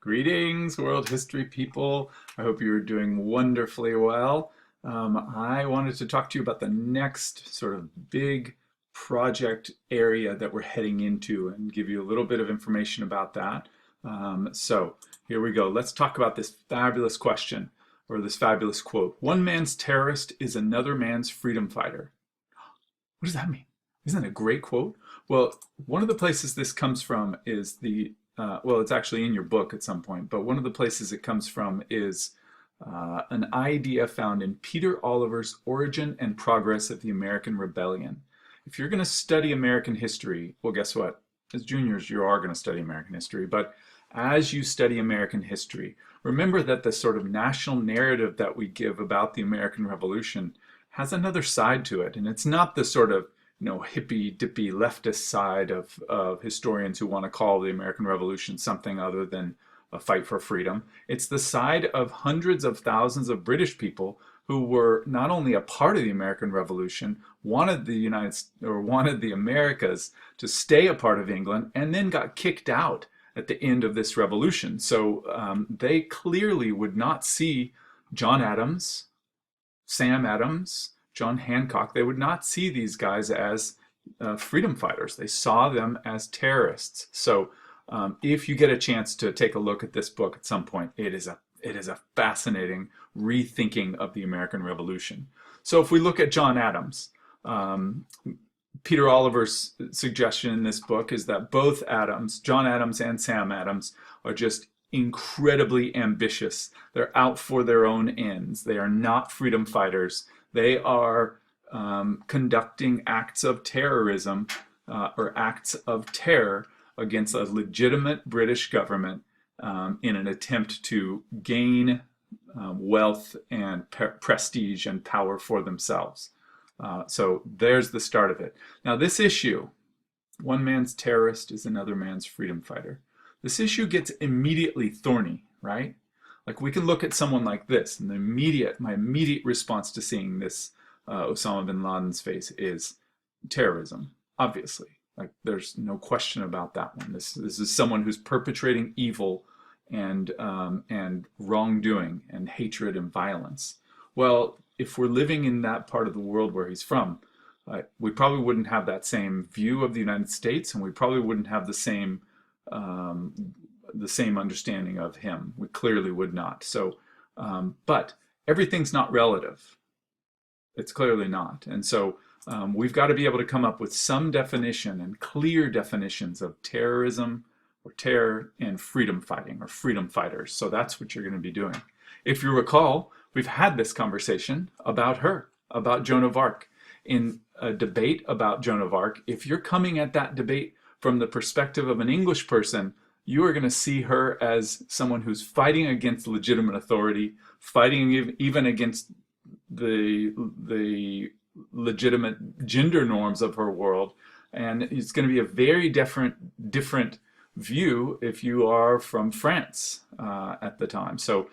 Greetings, world history people. I hope you're doing wonderfully well. I wanted to talk to you about the next sort of big project area that we're heading into and give you a little bit of information about that. So here we go. Let's talk about this fabulous question or this fabulous quote. One man's terrorist is another man's freedom fighter. What does that mean? Isn't that a great quote? Well, one of the places this comes from is well, it's actually in your book at some point, but one of the places it comes from is an idea found in Peter Oliver's Origin and Progress of the American Rebellion. If you're going to study American history, well, guess what? As juniors, you are going to study American history, but as you study American history, remember that the sort of national narrative that we give about the American Revolution has another side to it, and it's not the sort of hippy-dippy leftist side of historians who want to call the American Revolution something other than a fight for freedom. It's the side of hundreds of thousands of British people who were not only a part of the American Revolution, wanted the Americas to stay a part of England, and then got kicked out at the end of this revolution. So they clearly would not see John Adams, Sam Adams, John Hancock. They would not see these guys as freedom fighters. They saw them as terrorists. So if you get a chance to take a look at this book at some point, it is a fascinating rethinking of the American Revolution. So if we look at John Adams, Peter Oliver's suggestion in this book is that both Adams, John Adams and Sam Adams, are just incredibly ambitious. They're out for their own ends. They are not freedom fighters. They are conducting acts of terrorism or acts of terror against a legitimate British government in an attempt to gain wealth and prestige and power for themselves. So there's the start of it. Now this issue, one man's terrorist is another man's freedom fighter. This issue gets immediately thorny, right? Like we can look at someone like this, and my immediate response to seeing this Osama bin Laden's face is terrorism, obviously. Like there's no question about that one. This is someone who's perpetrating evil and wrongdoing and hatred and violence. Well, if we're living in that part of the world where he's from, we probably wouldn't have that same view of the United States, and we probably wouldn't have the same understanding of him. We clearly would not. So, but everything's not relative. It's clearly not. And so we've got to be able to come up with some definition and clear definitions of terrorism or terror and freedom fighting or freedom fighters. So that's what you're going to be doing. If you recall, we've had this conversation about her, about Joan of Arc. In a debate about Joan of Arc, if you're coming at that debate from the perspective of an English person, you are going to see her as someone who's fighting against legitimate authority, fighting even against the legitimate gender norms of her world. And it's going to be a very different view if you are from France at the time. So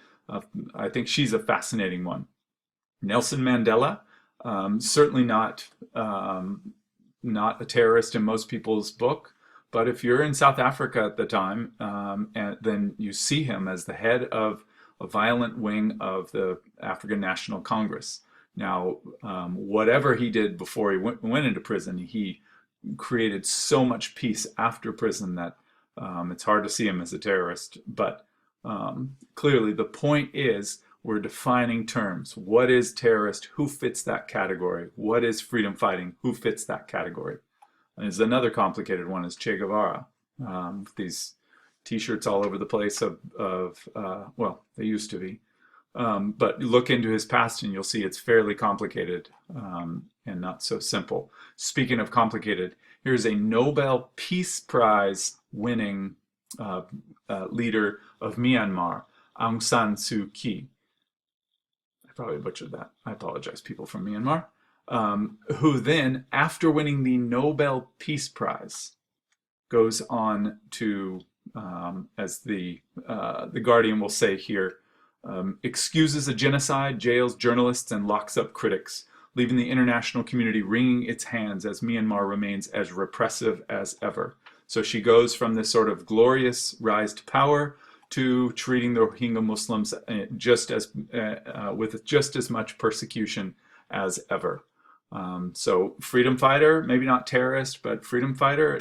I think she's a fascinating one. Nelson Mandela, certainly not a terrorist in most people's book, but if you're in South Africa at the time, then you see him as the head of a violent wing of the African National Congress. Now, whatever he did before he went into prison, he created so much peace after prison that it's hard to see him as a terrorist. But clearly the point is we're defining terms. What is terrorist? Who fits that category? What is freedom fighting? Who fits that category? And there's another complicated one is Che Guevara. These t-shirts all over the place well, they used to be. But look into his past and you'll see it's fairly complicated and not so simple. Speaking of complicated, here's a Nobel Peace Prize winning leader of Myanmar, Aung San Suu Kyi. I probably butchered that. I apologize, people from Myanmar. Who then, after winning the Nobel Peace Prize, goes on to, as the Guardian will say here, excuses a genocide, jails journalists, and locks up critics, leaving the international community wringing its hands as Myanmar remains as repressive as ever. So she goes from this sort of glorious rise to power to treating the Rohingya Muslims with just as much persecution as ever. So freedom fighter, maybe not terrorist, but freedom fighter.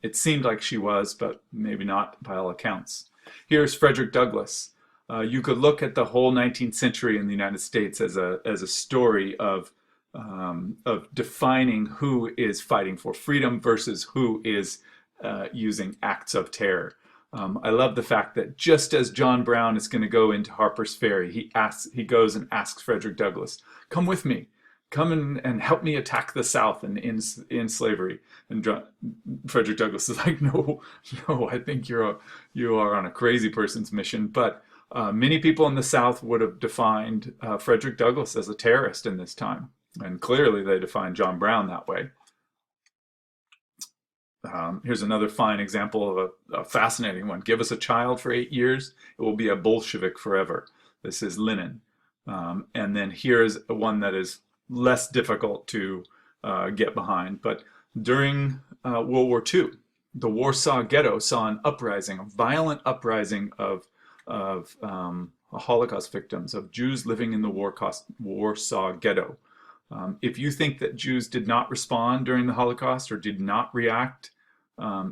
It seemed like she was, but maybe not by all accounts. Here's Frederick Douglass. You could look at the whole 19th century in the United States as a story of defining who is fighting for freedom versus who is using acts of terror. I love the fact that just as John Brown is going to go into Harper's Ferry, he goes and asks Frederick Douglass, "Come with me. Come and help me attack the South and in slavery." And Frederick Douglass is like, "No, I think you are on a crazy person's mission." But many people in the South would have defined Frederick Douglass as a terrorist in this time. And clearly they defined John Brown that way. Here's another fine example of a fascinating one. "Give us a child for 8 years, it will be a Bolshevik forever." This is Lenin. And then here's one that is less difficult to get behind. But during World War II, the Warsaw Ghetto saw an uprising, a violent uprising of Holocaust victims, of Jews living in the Warsaw Ghetto. If you think that Jews did not respond during the Holocaust or did not react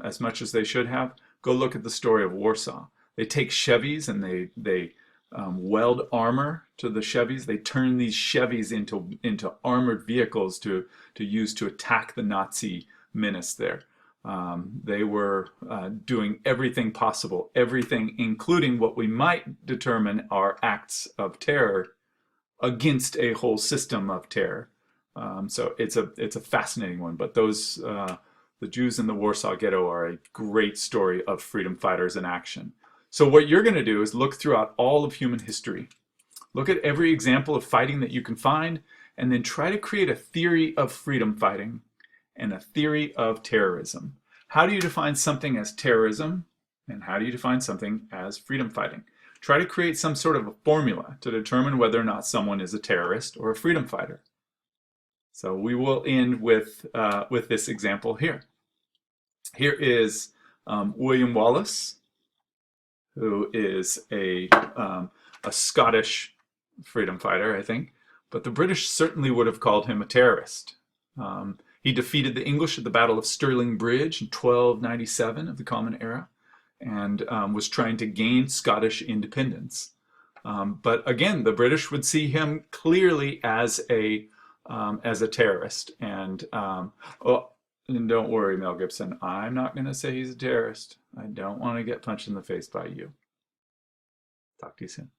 as much as they should have, go look at the story of Warsaw. They take Chevys and they weld armor to the Chevys. They turn these Chevys into armored vehicles to use to attack the Nazi menace there. They were doing everything possible, everything including what we might determine are acts of terror against a whole system of terror. So it's a fascinating one. But the Jews in the Warsaw Ghetto are a great story of freedom fighters in action. So what you're going to do is look throughout all of human history. Look at every example of fighting that you can find, and then try to create a theory of freedom fighting and a theory of terrorism. How do you define something as terrorism, and how do you define something as freedom fighting? Try to create some sort of a formula to determine whether or not someone is a terrorist or a freedom fighter. So we will end with this example here. Here is William Wallace, who is a Scottish freedom fighter, I think, but the British certainly would have called him a terrorist. He defeated the English at the Battle of Stirling Bridge in 1297 of the Common Era, and was trying to gain Scottish independence. But again, the British would see him clearly as a terrorist. And and don't worry, Mel Gibson, I'm not going to say he's a terrorist. I don't want to get punched in the face by you. Talk to you soon.